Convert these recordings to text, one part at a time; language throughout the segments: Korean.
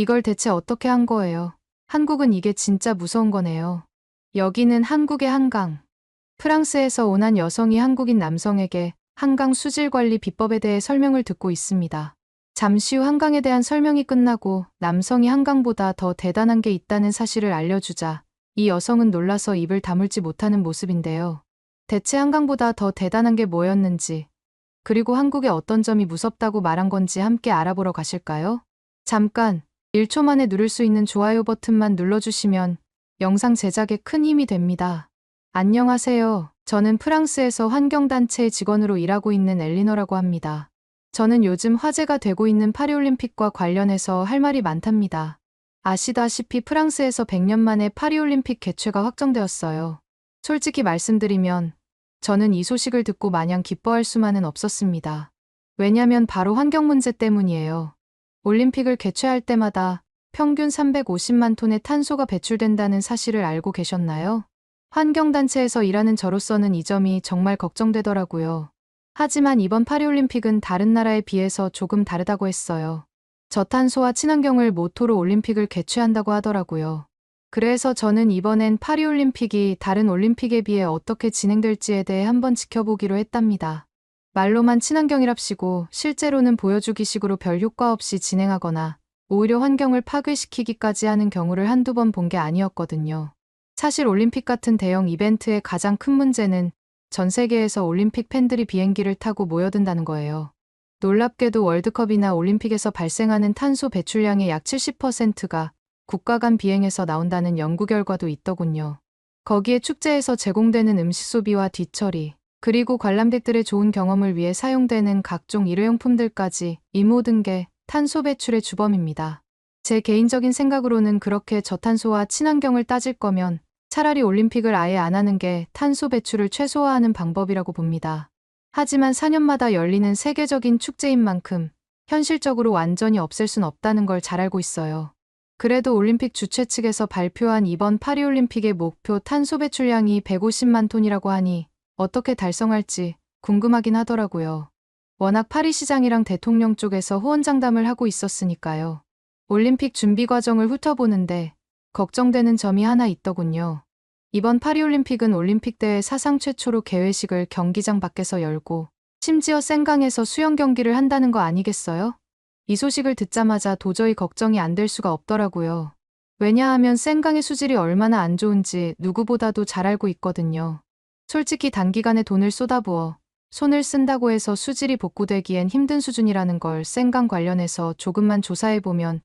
이걸 대체 어떻게 한 거예요? 한국은 이게 진짜 무서운 거네요. 여기는 한국의 한강. 프랑스에서 온 한 여성이 한국인 남성에게 한강 수질 관리 비법에 대해 설명을 듣고 있습니다. 잠시 후 한강에 대한 설명이 끝나고 남성이 한강보다 더 대단한 게 있다는 사실을 알려주자 이 여성은 놀라서 입을 다물지 못하는 모습인데요. 대체 한강보다 더 대단한 게 뭐였는지, 그리고 한국의 어떤 점이 무섭다고 말한 건지 함께 알아보러 가실까요? 잠깐 1초 만에 누를 수 있는 좋아요 버튼만 눌러주시면 영상 제작에 큰 힘이 됩니다. 안녕하세요. 저는 프랑스에서 환경단체의 직원으로 일하고 있는 엘리너라고 합니다. 저는 요즘 화제가 되고 있는 파리올림픽과 관련해서 할 말이 많답니다. 아시다시피 프랑스에서 100년 만에 파리올림픽 개최가 확정되었어요. 솔직히 말씀드리면 저는 이 소식을 듣고 마냥 기뻐할 수만은 없었습니다. 왜냐면 바로 환경 문제 때문이에요. 올림픽을 개최할 때마다 평균 350만 톤의 탄소가 배출된다는 사실을 알고 계셨나요? 환경단체에서 일하는 저로서는 이 점이 정말 걱정되더라고요. 하지만 이번 파리올림픽은 다른 나라에 비해서 조금 다르다고 했어요. 저탄소와 친환경을 모토로 올림픽을 개최한다고 하더라고요. 그래서 저는 이번엔 파리올림픽이 다른 올림픽에 비해 어떻게 진행될지에 대해 한번 지켜보기로 했답니다. 말로만 친환경이랍시고 실제로는 보여주기식으로 별 효과 없이 진행하거나 오히려 환경을 파괴시키기까지 하는 경우를 한두 번 본 게 아니었거든요. 사실 올림픽 같은 대형 이벤트의 가장 큰 문제는 전 세계에서 올림픽 팬들이 비행기를 타고 모여든다는 거예요. 놀랍게도 월드컵이나 올림픽에서 발생하는 탄소 배출량의 약 70%가 국가 간 비행에서 나온다는 연구 결과도 있더군요. 거기에 축제에서 제공되는 음식 소비와 뒤처리, 그리고 관람객들의 좋은 경험을 위해 사용되는 각종 일회용품들까지 이 모든 게 탄소 배출의 주범입니다. 제 개인적인 생각으로는 그렇게 저탄소와 친환경을 따질 거면 차라리 올림픽을 아예 안 하는 게 탄소 배출을 최소화하는 방법이라고 봅니다. 하지만 4년마다 열리는 세계적인 축제인 만큼 현실적으로 완전히 없앨 순 없다는 걸 잘 알고 있어요. 그래도 올림픽 주최 측에서 발표한 이번 파리올림픽의 목표 탄소 배출량이 150만 톤이라고 하니 어떻게 달성할지 궁금하긴 하더라고요. 워낙 파리시장이랑 대통령 쪽에서 호언장담을 하고 있었으니까요. 올림픽 준비 과정을 훑어보는데 걱정되는 점이 하나 있더군요. 이번 파리올림픽은 올림픽 대회 사상 최초로 개회식을 경기장 밖에서 열고 심지어 센강에서 수영 경기를 한다는 거 아니겠어요? 이 소식을 듣자마자 도저히 걱정이 안 될 수가 없더라고요. 왜냐하면 센강의 수질이 얼마나 안 좋은지 누구보다도 잘 알고 있거든요. 솔직히 단기간에 돈을 쏟아부어 손을 쓴다고 해서 수질이 복구되기엔 힘든 수준이라는 걸 센강 관련해서 조금만 조사해보면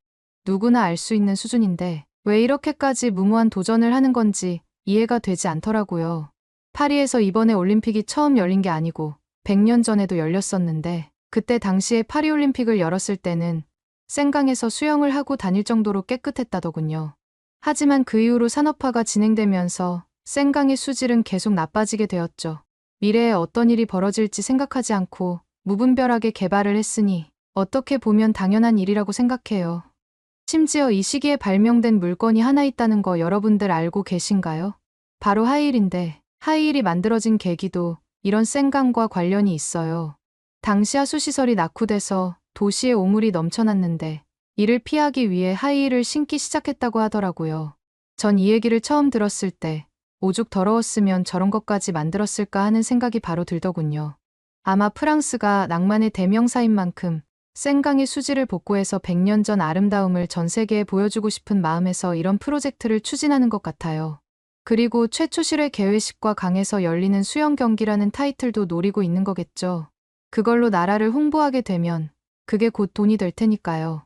누구나 알 수 있는 수준인데 왜 이렇게까지 무모한 도전을 하는 건지 이해가 되지 않더라고요. 파리에서 이번에 올림픽이 처음 열린 게 아니고 100년 전에도 열렸었는데 그때 당시에 파리올림픽을 열었을 때는 센강에서 수영을 하고 다닐 정도로 깨끗했다더군요. 하지만 그 이후로 산업화가 진행되면서 센강의 수질은 계속 나빠지게 되었죠. 미래에 어떤 일이 벌어질지 생각하지 않고 무분별하게 개발을 했으니 어떻게 보면 당연한 일이라고 생각해요. 심지어 이 시기에 발명된 물건이 하나 있다는 거 여러분들 알고 계신가요? 바로 하이힐인데 하이힐이 만들어진 계기도 이런 센강과 관련이 있어요. 당시 하수시설이 낙후돼서 도시에 오물이 넘쳐났는데 이를 피하기 위해 하이힐을 신기 시작했다고 하더라고요. 전 이 얘기를 처음 들었을 때 오죽 더러웠으면 저런 것까지 만들었을까 하는 생각이 바로 들더군요. 아마 프랑스가 낭만의 대명사인 만큼 센강의 수질을 복구해서 100년 전 아름다움을 전 세계에 보여주고 싶은 마음에서 이런 프로젝트를 추진하는 것 같아요. 그리고 최초 실외 개회식과 강에서 열리는 수영 경기라는 타이틀도 노리고 있는 거겠죠. 그걸로 나라를 홍보하게 되면 그게 곧 돈이 될 테니까요.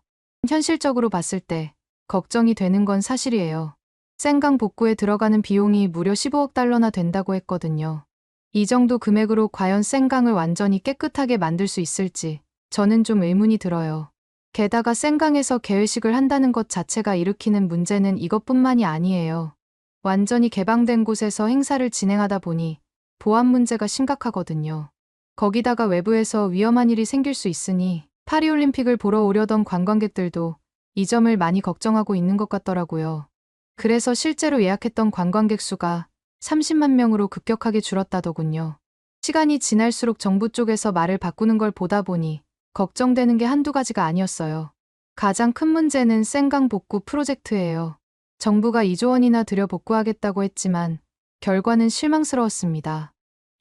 현실적으로 봤을 때 걱정이 되는 건 사실이에요. 센강 복구에 들어가는 비용이 무려 15억 달러나 된다고 했거든요. 이 정도 금액으로 과연 센강을 완전히 깨끗하게 만들 수 있을지 저는 좀 의문이 들어요. 게다가 센강에서 개회식을 한다는 것 자체가 일으키는 문제는 이것뿐만이 아니에요. 완전히 개방된 곳에서 행사를 진행하다 보니 보안 문제가 심각하거든요. 거기다가 외부에서 위험한 일이 생길 수 있으니 파리올림픽을 보러 오려던 관광객들도 이 점을 많이 걱정하고 있는 것 같더라고요. 그래서 실제로 예약했던 관광객 수가 30만 명으로 급격하게 줄었다더군요. 시간이 지날수록 정부 쪽에서 말을 바꾸는 걸 보다 보니 걱정되는 게 한두 가지가 아니었어요. 가장 큰 문제는 생강 복구 프로젝트예요. 정부가 2조 원이나 들여 복구하겠다고 했지만 결과는 실망스러웠습니다.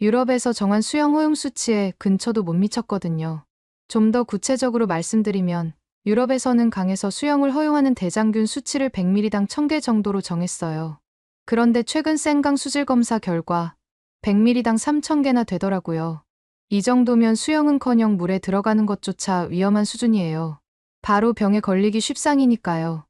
유럽에서 정한 수영 허용 수치에 근처도 못 미쳤거든요. 좀 더 구체적으로 말씀드리면 유럽에서는 강에서 수영을 허용하는 대장균 수치를 100ml당 1000개 정도로 정했어요. 그런데 최근 생강 수질 검사 결과 100ml당 3000개나 되더라고요. 이 정도면 수영은커녕 물에 들어가는 것조차 위험한 수준이에요. 바로 병에 걸리기 쉽상이니까요.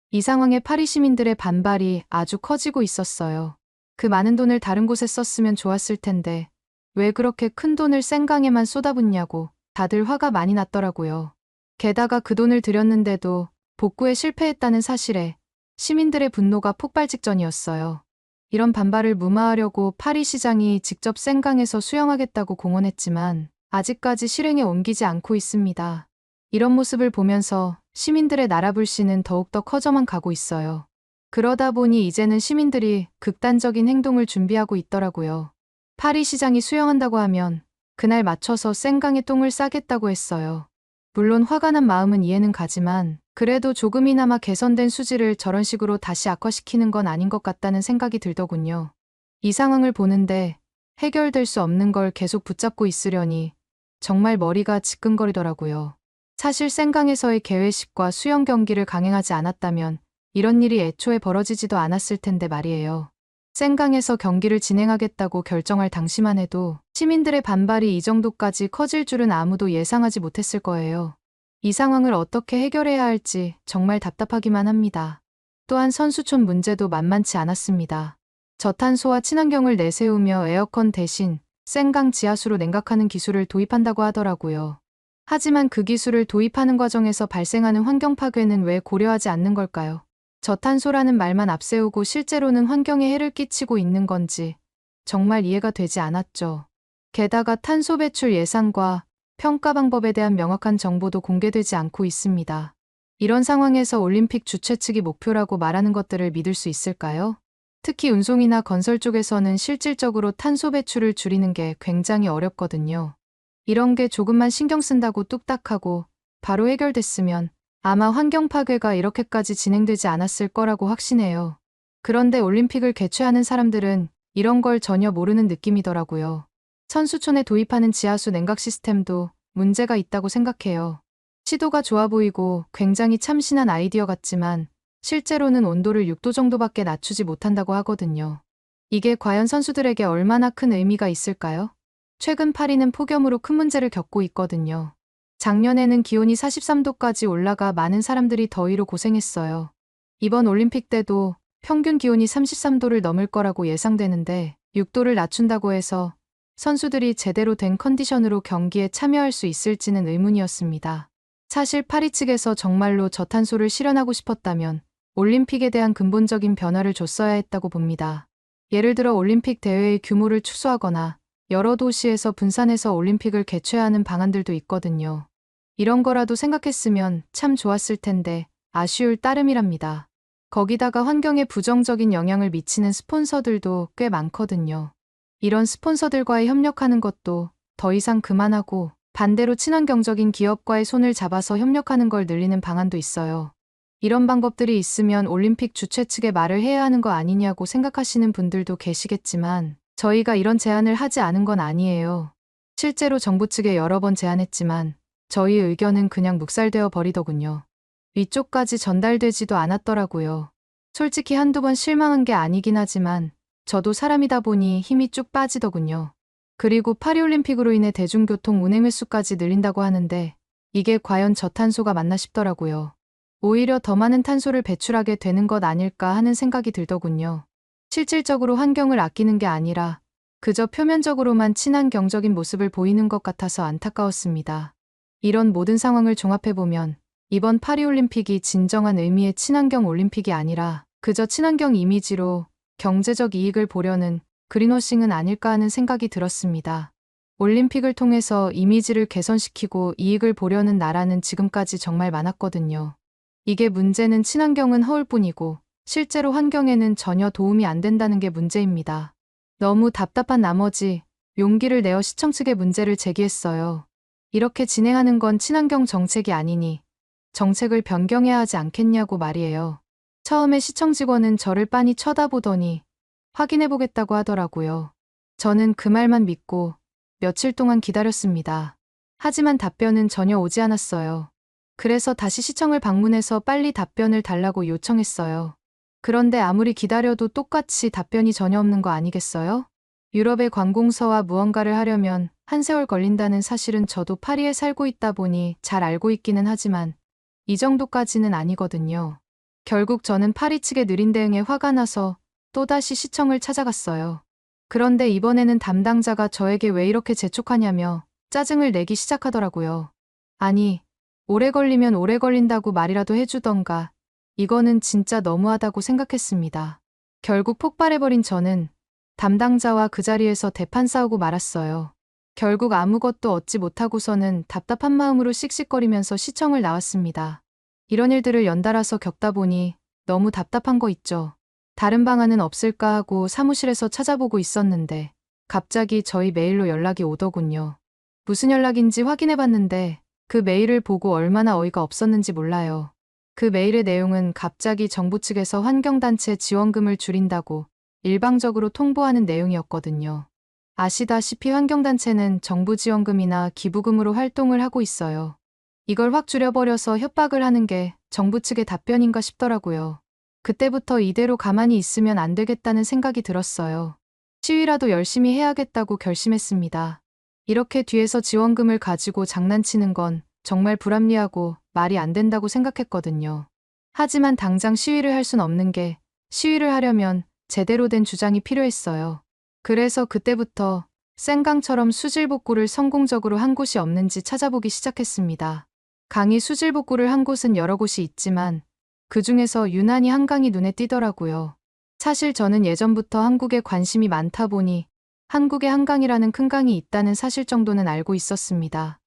이 상황에 파리 시민들의 반발이 아주 커지고 있었어요. 그 많은 돈을 다른 곳에 썼으면 좋았을 텐데 왜 그렇게 큰 돈을 생강에만 쏟아붓냐고 다들 화가 많이 났더라고요. 게다가 그 돈을 들였는데도 복구에 실패했다는 사실에 시민들의 분노가 폭발 직전이었어요. 이런 반발을 무마하려고 파리 시장이 직접 생강에서 수영하겠다고 공언했지만 아직까지 실행에 옮기지 않고 있습니다. 이런 모습을 보면서 시민들의 나라불씨는 더욱더 커져만 가고 있어요. 그러다 보니 이제는 시민들이 극단적인 행동을 준비하고 있더라고요. 파리 시장이 수영한다고 하면 그날 맞춰서 생강에 똥을 싸겠다고 했어요. 물론 화가 난 마음은 이해는 가지만 그래도 조금이나마 개선된 수질을 저런 식으로 다시 악화시키는 건 아닌 것 같다는 생각이 들더군요. 이 상황을 보는데 해결될 수 없는 걸 계속 붙잡고 있으려니 정말 머리가 지끈거리더라고요. 사실 생강에서의 개회식과 수영 경기를 강행하지 않았다면 이런 일이 애초에 벌어지지도 않았을 텐데 말이에요. 생강에서 경기를 진행하겠다고 결정할 당시만 해도 시민들의 반발이 이 정도까지 커질 줄은 아무도 예상하지 못했을 거예요. 이 상황을 어떻게 해결해야 할지 정말 답답하기만 합니다. 또한 선수촌 문제도 만만치 않았습니다. 저탄소와 친환경을 내세우며 에어컨 대신 생강 지하수로 냉각하는 기술을 도입한다고 하더라고요. 하지만 그 기술을 도입하는 과정에서 발생하는 환경 파괴는 왜 고려하지 않는 걸까요? 저탄소라는 말만 앞세우고 실제로는 환경에 해를 끼치고 있는 건지 정말 이해가 되지 않았죠. 게다가 탄소 배출 예산과 평가 방법에 대한 명확한 정보도 공개되지 않고 있습니다. 이런 상황에서 올림픽 주최 측이 목표라고 말하는 것들을 믿을 수 있을까요? 특히 운송이나 건설 쪽에서는 실질적으로 탄소 배출을 줄이는 게 굉장히 어렵거든요. 이런 게 조금만 신경 쓴다고 뚝딱하고 바로 해결됐으면 아마 환경 파괴가 이렇게까지 진행되지 않았을 거라고 확신해요. 그런데 올림픽을 개최하는 사람들은 이런 걸 전혀 모르는 느낌이더라고요. 선수촌에 도입하는 지하수 냉각 시스템도 문제가 있다고 생각해요. 시도가 좋아 보이고 굉장히 참신한 아이디어 같지만 실제로는 온도를 6도 정도밖에 낮추지 못한다고 하거든요. 이게 과연 선수들에게 얼마나 큰 의미가 있을까요? 최근 파리는 폭염으로 큰 문제를 겪고 있거든요. 작년에는 기온이 43도까지 올라가 많은 사람들이 더위로 고생했어요. 이번 올림픽 때도 평균 기온이 33도를 넘을 거라고 예상되는데 6도를 낮춘다고 해서 선수들이 제대로 된 컨디션으로 경기에 참여할 수 있을지는 의문이었습니다. 사실 파리 측에서 정말로 저탄소를 실현하고 싶었다면 올림픽에 대한 근본적인 변화를 줬어야 했다고 봅니다. 예를 들어 올림픽 대회의 규모를 축소하거나 여러 도시에서 분산해서 올림픽을 개최하는 방안들도 있거든요. 이런 거라도 생각했으면 참 좋았을 텐데 아쉬울 따름이랍니다. 거기다가 환경에 부정적인 영향을 미치는 스폰서들도 꽤 많거든요. 이런 스폰서들과의 협력하는 것도 더 이상 그만하고 반대로 친환경적인 기업과의 손을 잡아서 협력하는 걸 늘리는 방안도 있어요. 이런 방법들이 있으면 올림픽 주최 측에 말을 해야 하는 거 아니냐고 생각하시는 분들도 계시겠지만 저희가 이런 제안을 하지 않은 건 아니에요. 실제로 정부 측에 여러 번 제안했지만 저희 의견은 그냥 묵살되어 버리더군요. 위쪽까지 전달되지도 않았더라고요. 솔직히 한두 번 실망한 게 아니긴 하지만 저도 사람이다 보니 힘이 쭉 빠지더군요. 그리고 파리올림픽으로 인해 대중교통 운행 횟수까지 늘린다고 하는데 이게 과연 저탄소가 맞나 싶더라고요. 오히려 더 많은 탄소를 배출하게 되는 것 아닐까 하는 생각이 들더군요. 실질적으로 환경을 아끼는 게 아니라 그저 표면적으로만 친환경적인 모습을 보이는 것 같아서 안타까웠습니다. 이런 모든 상황을 종합해보면 이번 파리올림픽이 진정한 의미의 친환경 올림픽이 아니라 그저 친환경 이미지로 경제적 이익을 보려는 그린워싱은 아닐까 하는 생각이 들었습니다. 올림픽을 통해서 이미지를 개선시키고 이익을 보려는 나라는 지금까지 정말 많았거든요. 이게 문제는 친환경은 허울 뿐이고 실제로 환경에는 전혀 도움이 안 된다는 게 문제입니다. 너무 답답한 나머지 용기를 내어 시청 측에 문제를 제기했어요. 이렇게 진행하는 건 친환경 정책이 아니니 정책을 변경해야 하지 않겠냐고 말이에요. 처음에 시청 직원은 저를 빤히 쳐다보더니 확인해보겠다고 하더라고요. 저는 그 말만 믿고 며칠 동안 기다렸습니다. 하지만 답변은 전혀 오지 않았어요. 그래서 다시 시청을 방문해서 빨리 답변을 달라고 요청했어요. 그런데 아무리 기다려도 똑같이 답변이 전혀 없는 거 아니겠어요? 유럽의 관공서와 무언가를 하려면 한 세월 걸린다는 사실은 저도 파리에 살고 있다 보니 잘 알고 있기는 하지만 이 정도까지는 아니거든요. 결국 저는 파리 측의 느린 대응에 화가 나서 또다시 시청을 찾아갔어요. 그런데 이번에는 담당자가 저에게 왜 이렇게 재촉하냐며 짜증을 내기 시작하더라고요. 아니, 오래 걸리면 오래 걸린다고 말이라도 해주던가. 이거는 진짜 너무하다고 생각했습니다. 결국 폭발해버린 저는 담당자와 그 자리에서 대판 싸우고 말았어요. 결국 아무것도 얻지 못하고서는 답답한 마음으로 씩씩거리면서 시청을 나왔습니다. 이런 일들을 연달아서 겪다 보니 너무 답답한 거 있죠. 다른 방안은 없을까 하고 사무실에서 찾아보고 있었는데 갑자기 저희 메일로 연락이 오더군요. 무슨 연락인지 확인해봤는데 그 메일을 보고 얼마나 어이가 없었는지 몰라요. 그 메일의 내용은 갑자기 정부 측에서 환경단체 지원금을 줄인다고 일방적으로 통보하는 내용이었거든요. 아시다시피 환경단체는 정부 지원금이나 기부금으로 활동을 하고 있어요. 이걸 확 줄여버려서 협박을 하는 게 정부 측의 답변인가 싶더라고요. 그때부터 이대로 가만히 있으면 안 되겠다는 생각이 들었어요. 시위라도 열심히 해야겠다고 결심했습니다. 이렇게 뒤에서 지원금을 가지고 장난치는 건 정말 불합리하고 말이 안 된다고 생각했거든요. 하지만 당장 시위를 할 순 없는 게 시위를 하려면 제대로 된 주장이 필요했어요. 그래서 그때부터 생강처럼 수질복구를 성공적으로 한 곳이 없는지 찾아보기 시작했습니다. 강이 수질복구를 한 곳은 여러 곳이 있지만 그 중에서 유난히 한강이 눈에 띄더라고요. 사실 저는 예전부터 한국에 관심이 많다 보니 한국에 한강이라는 큰 강이 있다는 사실 정도는 알고 있었습니다.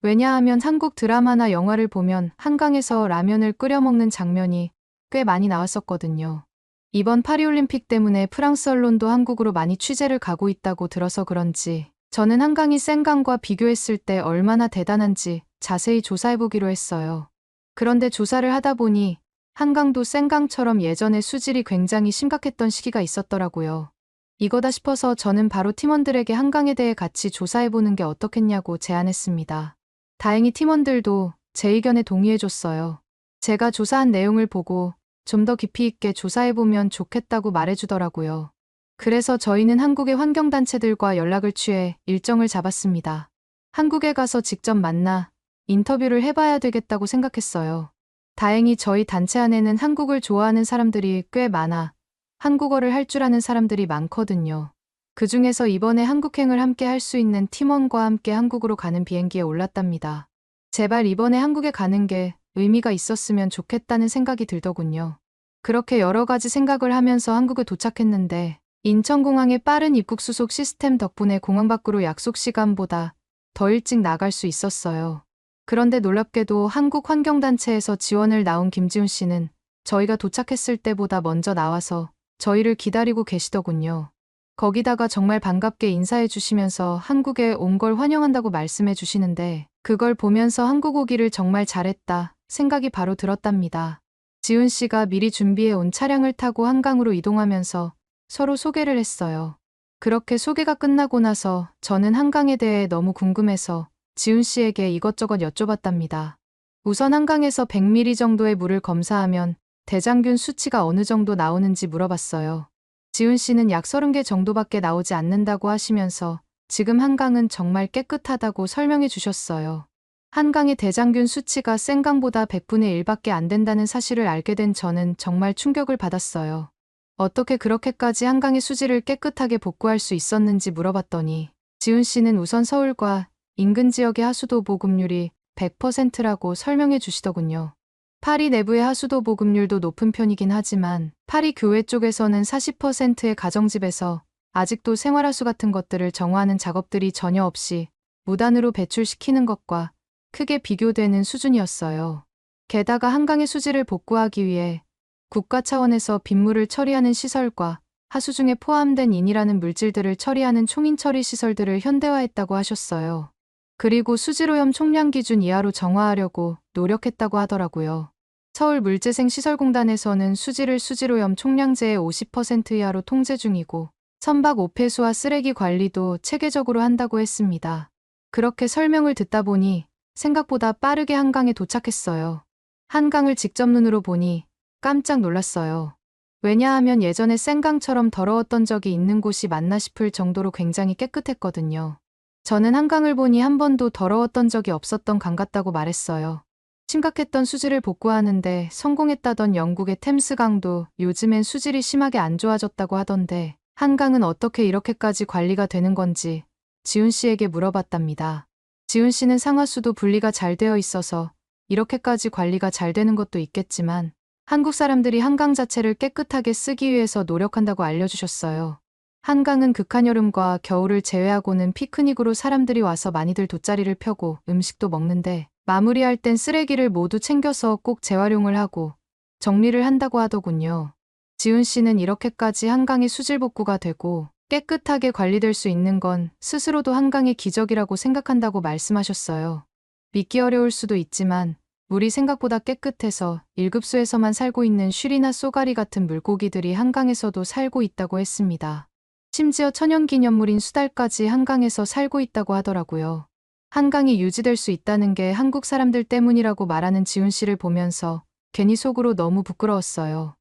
왜냐하면 한국 드라마나 영화를 보면 한강에서 라면을 끓여 먹는 장면이 꽤 많이 나왔었거든요. 이번 파리올림픽 때문에 프랑스 언론도 한국으로 많이 취재를 가고 있다고 들어서 그런지 저는 한강이 생강과 비교했을 때 얼마나 대단한지 자세히 조사해보기로 했어요. 그런데 조사를 하다 보니 한강도 생강처럼 예전에 수질이 굉장히 심각했던 시기가 있었더라고요. 이거다 싶어서 저는 바로 팀원들에게 한강에 대해 같이 조사해보는 게 어떻겠냐고 제안했습니다. 다행히 팀원들도 제 의견에 동의해줬어요. 제가 조사한 내용을 보고 좀 더 깊이 있게 조사해보면 좋겠다고 말해주더라고요. 그래서 저희는 한국의 환경단체들과 연락을 취해 일정을 잡았습니다. 한국에 가서 직접 만나 인터뷰를 해봐야 되겠다고 생각했어요. 다행히 저희 단체 안에는 한국을 좋아하는 사람들이 꽤 많아 한국어를 할 줄 아는 사람들이 많거든요. 그 중에서 이번에 한국행을 함께 할 수 있는 팀원과 함께 한국으로 가는 비행기에 올랐답니다. 제발 이번에 한국에 가는 게 의미가 있었으면 좋겠다는 생각이 들더군요. 그렇게 여러 가지 생각을 하면서 한국에 도착했는데 인천공항의 빠른 입국 수속 시스템 덕분에 공항 밖으로 약속 시간보다 더 일찍 나갈 수 있었어요. 그런데 놀랍게도 한국환경단체에서 지원을 나온 김지훈 씨는 저희가 도착했을 때보다 먼저 나와서 저희를 기다리고 계시더군요. 거기다가 정말 반갑게 인사해 주시면서 한국에 온 걸 환영한다고 말씀해 주시는데 그걸 보면서 한국 오기를 정말 잘했다 생각이 바로 들었답니다. 지훈 씨가 미리 준비해 온 차량을 타고 한강으로 이동하면서 서로 소개를 했어요. 그렇게 소개가 끝나고 나서 저는 한강에 대해 너무 궁금해서 지훈 씨에게 이것저것 여쭤봤답니다. 우선 한강에서 100ml 정도의 물을 검사하면 대장균 수치가 어느 정도 나오는지 물어봤어요. 지훈 씨는 약 30개 정도밖에 나오지 않는다고 하시면서 지금 한강은 정말 깨끗하다고 설명해 주셨어요. 한강의 대장균 수치가 생강보다 100분의 1밖에 안 된다는 사실을 알게 된 저는 정말 충격을 받았어요. 어떻게 그렇게까지 한강의 수질을 깨끗하게 복구할 수 있었는지 물어봤더니 지훈 씨는 우선 서울과 인근 지역의 하수도 보급률이 100%라고 설명해 주시더군요. 파리 내부의 하수도 보급률도 높은 편이긴 하지만 파리 교외 쪽에서는 40%의 가정집에서 아직도 생활하수 같은 것들을 정화하는 작업들이 전혀 없이 무단으로 배출시키는 것과 크게 비교되는 수준이었어요. 게다가 한강의 수질을 복구하기 위해 국가 차원에서 빗물을 처리하는 시설과 하수 중에 포함된 인이라는 물질들을 처리하는 총인 처리 시설들을 현대화했다고 하셨어요. 그리고 수질오염 총량 기준 이하로 정화하려고 노력했다고 하더라고요. 서울물재생시설공단에서는 수지를 수질오염 총량제의 50% 이하로 통제 중이고 선박 오폐수와 쓰레기 관리도 체계적으로 한다고 했습니다. 그렇게 설명을 듣다 보니 생각보다 빠르게 한강에 도착했어요. 한강을 직접 눈으로 보니 깜짝 놀랐어요. 왜냐하면 예전에 센강처럼 더러웠던 적이 있는 곳이 맞나 싶을 정도로 굉장히 깨끗했거든요. 저는 한강을 보니 한 번도 더러웠던 적이 없었던 강 같다고 말했어요. 심각했던 수질을 복구하는데 성공했다던 영국의 템스강도 요즘엔 수질이 심하게 안 좋아졌다고 하던데 한강은 어떻게 이렇게까지 관리가 되는 건지 지훈 씨에게 물어봤답니다. 지훈 씨는 상하수도 분리가 잘 되어 있어서 이렇게까지 관리가 잘 되는 것도 있겠지만 한국 사람들이 한강 자체를 깨끗하게 쓰기 위해서 노력한다고 알려주셨어요. 한강은 극한 여름과 겨울을 제외하고는 피크닉으로 사람들이 와서 많이들 돗자리를 펴고 음식도 먹는데 마무리할 땐 쓰레기를 모두 챙겨서 꼭 재활용을 하고 정리를 한다고 하더군요. 지훈 씨는 이렇게까지 한강이 수질 복구가 되고 깨끗하게 관리될 수 있는 건 스스로도 한강의 기적이라고 생각한다고 말씀하셨어요. 믿기 어려울 수도 있지만 물이 생각보다 깨끗해서 1급수에서만 살고 있는 쉬리나 쏘가리 같은 물고기들이 한강에서도 살고 있다고 했습니다. 심지어 천연기념물인 수달까지 한강에서 살고 있다고 하더라고요. 한강이 유지될 수 있다는 게 한국 사람들 때문이라고 말하는 지훈 씨를 보면서 괜히 속으로 너무 부끄러웠어요.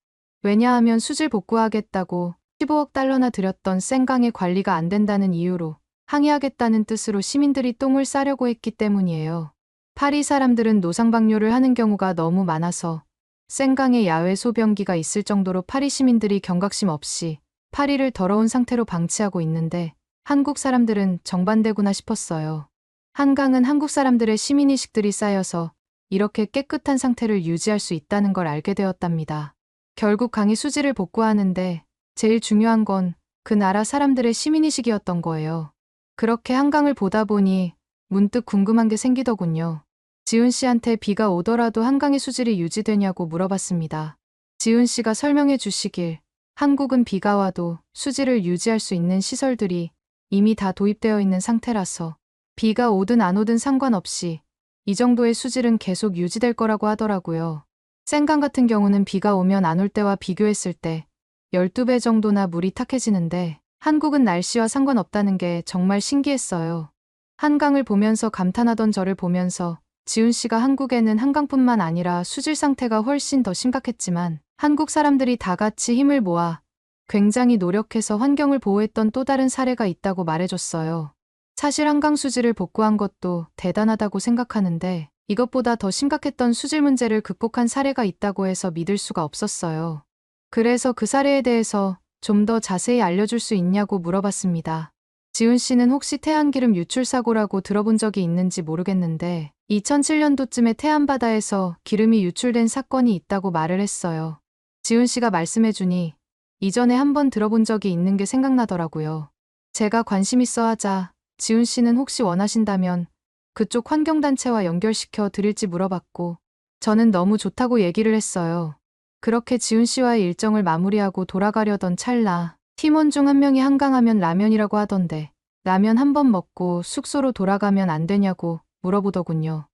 왜냐하면 수질 복구하겠다고 15억 달러나 들였던 센강의 관리가 안 된다는 이유로 항의하겠다는 뜻으로 시민들이 똥을 싸려고 했기 때문이에요. 파리 사람들은 노상방뇨를 하는 경우가 너무 많아서 센강에 야외 소변기가 있을 정도로 파리 시민들이 경각심 없이 파리를 더러운 상태로 방치하고 있는데 한국 사람들은 정반대구나 싶었어요. 한강은 한국 사람들의 시민의식들이 쌓여서 이렇게 깨끗한 상태를 유지할 수 있다는 걸 알게 되었답니다. 결국 강의 수질을 복구하는데 제일 중요한 건 그 나라 사람들의 시민의식이었던 거예요. 그렇게 한강을 보다 보니 문득 궁금한 게 생기더군요. 지훈 씨한테 비가 오더라도 한강의 수질이 유지되냐고 물어봤습니다. 지훈 씨가 설명해 주시길 한국은 비가 와도 수질을 유지할 수 있는 시설들이 이미 다 도입되어 있는 상태라서 비가 오든 안 오든 상관없이 이 정도의 수질은 계속 유지될 거라고 하더라고요. 센강 같은 경우는 비가 오면 안 올 때와 비교했을 때 12배 정도나 물이 탁해지는데 한국은 날씨와 상관없다는 게 정말 신기했어요. 한강을 보면서 감탄하던 저를 보면서 지훈 씨가 한국에는 한강뿐만 아니라 수질 상태가 훨씬 더 심각했지만 한국 사람들이 다 같이 힘을 모아 굉장히 노력해서 환경을 보호했던 또 다른 사례가 있다고 말해줬어요. 사실 한강 수질을 복구한 것도 대단하다고 생각하는데 이것보다 더 심각했던 수질 문제를 극복한 사례가 있다고 해서 믿을 수가 없었어요. 그래서 그 사례에 대해서 좀 더 자세히 알려줄 수 있냐고 물어봤습니다. 지훈 씨는 혹시 태안기름 유출 사고라고 들어본 적이 있는지 모르겠는데 2007년도쯤에 태안바다에서 기름이 유출된 사건이 있다고 말을 했어요. 지훈 씨가 말씀해주니 이전에 한번 들어본 적이 있는 게 생각나더라고요. 제가 관심 있어 하자 지훈 씨는 혹시 원하신다면 그쪽 환경단체와 연결시켜 드릴지 물어봤고 저는 너무 좋다고 얘기를 했어요. 그렇게 지훈 씨와의 일정을 마무리하고 돌아가려던 찰나 팀원 중 한 명이 한강하면 라면이라고 하던데 라면 한 번 먹고 숙소로 돌아가면 안 되냐고 물어보더군요.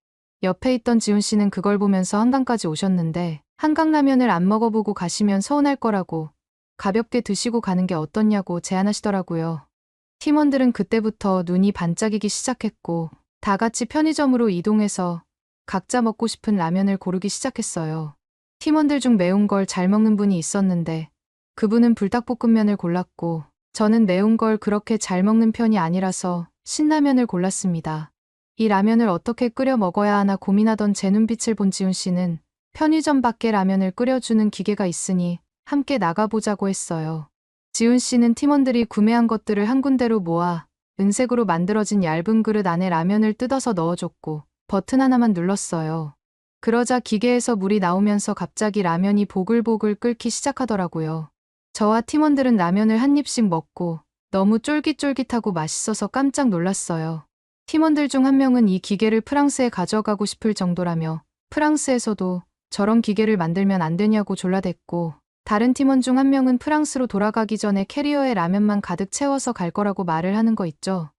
옆에 있던 지훈 씨는 그걸 보면서 한강까지 오셨는데 한강라면을 안 먹어보고 가시면 서운할 거라고 가볍게 드시고 가는 게 어떻냐고 제안하시더라고요. 팀원들은 그때부터 눈이 반짝이기 시작했고 다 같이 편의점으로 이동해서 각자 먹고 싶은 라면을 고르기 시작했어요. 팀원들 중 매운 걸 잘 먹는 분이 있었는데 그분은 불닭볶음면을 골랐고 저는 매운 걸 그렇게 잘 먹는 편이 아니라서 신라면을 골랐습니다. 이 라면을 어떻게 끓여 먹어야 하나 고민하던 제 눈빛을 본 지훈 씨는 편의점 밖에 라면을 끓여주는 기계가 있으니 함께 나가보자고 했어요. 지훈 씨는 팀원들이 구매한 것들을 한 군데로 모아 은색으로 만들어진 얇은 그릇 안에 라면을 뜯어서 넣어줬고 버튼 하나만 눌렀어요. 그러자 기계에서 물이 나오면서 갑자기 라면이 보글보글 끓기 시작하더라고요. 저와 팀원들은 라면을 한 입씩 먹고 너무 쫄깃쫄깃하고 맛있어서 깜짝 놀랐어요. 팀원들 중 한 명은 이 기계를 프랑스에 가져가고 싶을 정도라며 프랑스에서도 저런 기계를 만들면 안 되냐고 졸라댔고 다른 팀원 중 한 명은 프랑스로 돌아가기 전에 캐리어에 라면만 가득 채워서 갈 거라고 말을 하는 거 있죠.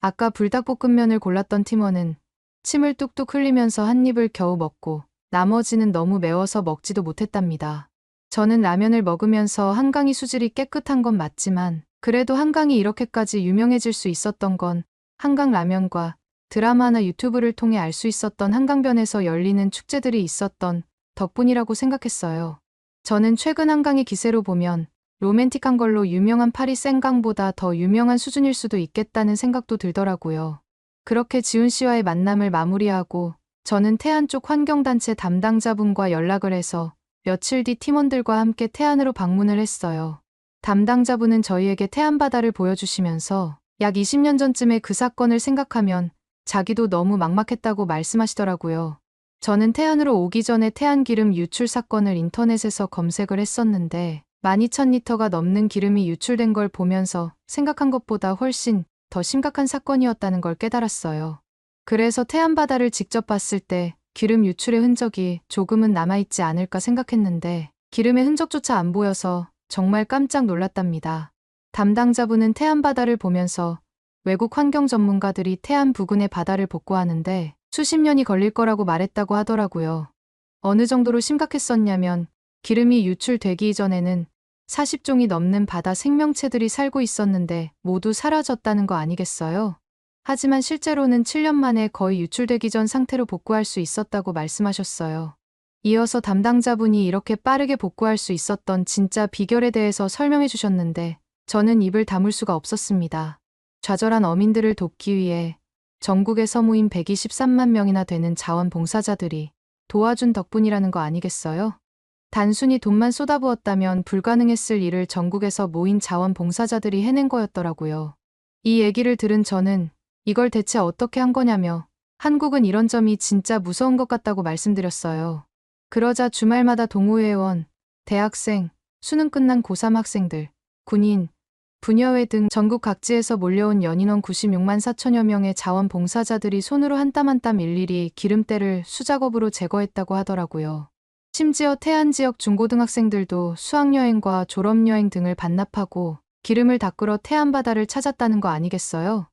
아까 불닭볶음면을 골랐던 팀원은 침을 뚝뚝 흘리면서 한 입을 겨우 먹고 나머지는 너무 매워서 먹지도 못했답니다. 저는 라면을 먹으면서 한강이 수질이 깨끗한 건 맞지만 그래도 한강이 이렇게까지 유명해질 수 있었던 건 한강 라면과 드라마나 유튜브를 통해 알 수 있었던 한강변에서 열리는 축제들이 있었던 덕분이라고 생각했어요. 저는 최근 한강의 기세로 보면 로맨틱한 걸로 유명한 파리 생강보다 더 유명한 수준일 수도 있겠다는 생각도 들더라고요. 그렇게 지훈 씨와의 만남을 마무리하고 저는 태안 쪽 환경단체 담당자분과 연락을 해서 며칠 뒤 팀원들과 함께 태안으로 방문을 했어요. 담당자분은 저희에게 태안 바다를 보여주시면서 약 20년 전쯤의 그 사건을 생각하면 자기도 너무 막막했다고 말씀하시더라고요. 저는 태안으로 오기 전에 태안기름 유출 사건을 인터넷에서 검색을 했었는데 12,000리터가 넘는 기름이 유출된 걸 보면서 생각한 것보다 훨씬 더 심각한 사건이었다는 걸 깨달았어요. 그래서 태안바다를 직접 봤을 때 기름 유출의 흔적이 조금은 남아있지 않을까 생각했는데 기름의 흔적조차 안 보여서 정말 깜짝 놀랐답니다. 담당자분은 태안바다를 보면서 외국 환경 전문가들이 태안 부근의 바다를 복구하는데 수십 년이 걸릴 거라고 말했다고 하더라고요. 어느 정도로 심각했었냐면 기름이 유출되기 이전에는 40종이 넘는 바다 생명체들이 살고 있었는데 모두 사라졌다는 거 아니겠어요? 하지만 실제로는 7년 만에 거의 유출되기 전 상태로 복구할 수 있었다고 말씀하셨어요. 이어서 담당자분이 이렇게 빠르게 복구할 수 있었던 진짜 비결에 대해서 설명해 주셨는데 저는 입을 다물 수가 없었습니다. 좌절한 어민들을 돕기 위해 전국의 서무인 123만 명이나 되는 자원봉사자들이 도와준 덕분이라는 거 아니겠어요? 단순히 돈만 쏟아부었다면 불가능했을 일을 전국에서 모인 자원봉사자들이 해낸 거였더라고요. 이 얘기를 들은 저는 이걸 대체 어떻게 한 거냐며 한국은 이런 점이 진짜 무서운 것 같다고 말씀드렸어요. 그러자 주말마다 동호회원, 대학생, 수능 끝난 고3 학생들, 군인, 부녀회 등 전국 각지에서 몰려온 연인원 96만 4천여 명의 자원봉사자들이 손으로 한 땀 한 땀 일일이 기름때를 수작업으로 제거했다고 하더라고요. 심지어 태안 지역 중고등학생들도 수학여행과 졸업여행 등을 반납하고 기름을 닦으러 태안바다를 찾았다는 거 아니겠어요?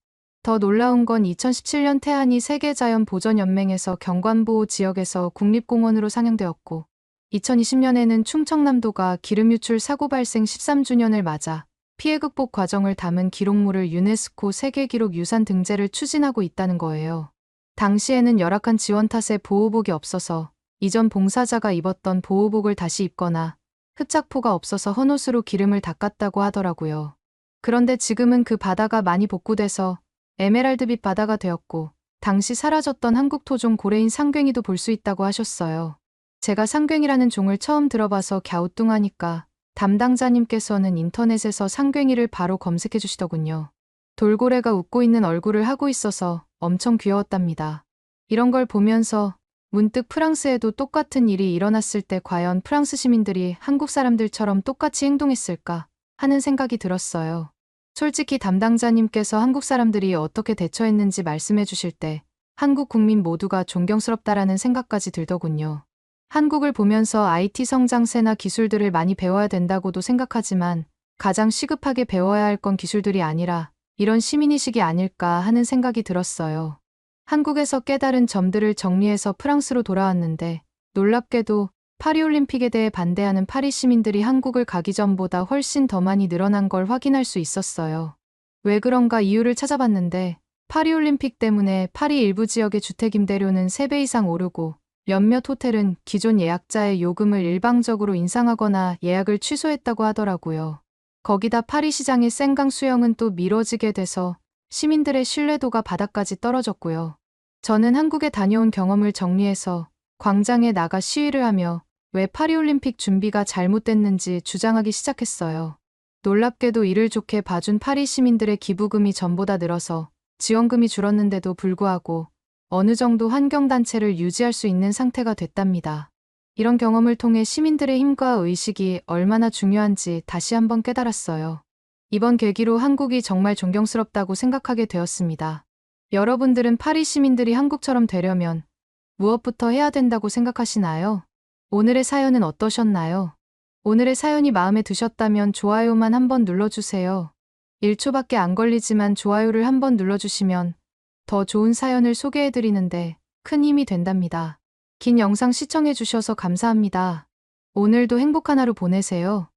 더 놀라운 건 2017년 태안이 세계자연보전연맹에서 경관보호 지역에서 국립공원으로 상향되었고 2020년에는 충청남도가 기름 유출 사고 발생 13주년을 맞아 피해 극복 과정을 담은 기록물을 유네스코 세계기록 유산 등재를 추진하고 있다는 거예요. 당시에는 열악한 지원 탓에 보호복이 없어서 이전 봉사자가 입었던 보호복을 다시 입거나 흡착포가 없어서 헌옷으로 기름을 닦았다고 하더라고요. 그런데 지금은 그 바다가 많이 복구돼서 에메랄드빛 바다가 되었고 당시 사라졌던 한국 토종 고래인 상괭이도 볼 수 있다고 하셨어요. 제가 상괭이라는 종을 처음 들어봐서 갸우뚱하니까 담당자님께서는 인터넷에서 상괭이를 바로 검색해 주시더군요. 돌고래가 웃고 있는 얼굴을 하고 있어서 엄청 귀여웠답니다. 이런 걸 보면서 문득 프랑스에도 똑같은 일이 일어났을 때 과연 프랑스 시민들이 한국 사람들처럼 똑같이 행동했을까 하는 생각이 들었어요. 솔직히 담당자님께서 한국 사람들이 어떻게 대처했는지 말씀해 주실 때 한국 국민 모두가 존경스럽다라는 생각까지 들더군요. 한국을 보면서 IT 성장세나 기술들을 많이 배워야 된다고도 생각하지만 가장 시급하게 배워야 할 건 기술들이 아니라 이런 시민의식이 아닐까 하는 생각이 들었어요. 한국에서 깨달은 점들을 정리해서 프랑스로 돌아왔는데 놀랍게도 파리올림픽에 대해 반대하는 파리 시민들이 한국을 가기 전보다 훨씬 더 많이 늘어난 걸 확인할 수 있었어요. 왜 그런가 이유를 찾아봤는데 파리올림픽 때문에 파리 일부 지역의 주택 임대료는 3배 이상 오르고 몇몇 호텔은 기존 예약자의 요금을 일방적으로 인상하거나 예약을 취소했다고 하더라고요. 거기다 파리 시장의 생강 수영은 또 미뤄지게 돼서 시민들의 신뢰도가 바닥까지 떨어졌고요. 저는 한국에 다녀온 경험을 정리해서 광장에 나가 시위를 하며 왜 파리올림픽 준비가 잘못됐는지 주장하기 시작했어요. 놀랍게도 이를 좋게 봐준 파리 시민들의 기부금이 전보다 늘어서 지원금이 줄었는데도 불구하고 어느 정도 환경단체를 유지할 수 있는 상태가 됐답니다. 이런 경험을 통해 시민들의 힘과 의식이 얼마나 중요한지 다시 한번 깨달았어요. 이번 계기로 한국이 정말 존경스럽다고 생각하게 되었습니다. 여러분들은 파리 시민들이 한국처럼 되려면 무엇부터 해야 된다고 생각하시나요? 오늘의 사연은 어떠셨나요? 오늘의 사연이 마음에 드셨다면 좋아요만 한번 눌러주세요. 1초밖에 안 걸리지만 좋아요를 한번 눌러주시면 더 좋은 사연을 소개해드리는데 큰 힘이 된답니다. 긴 영상 시청해주셔서 감사합니다. 오늘도 행복한 하루 보내세요.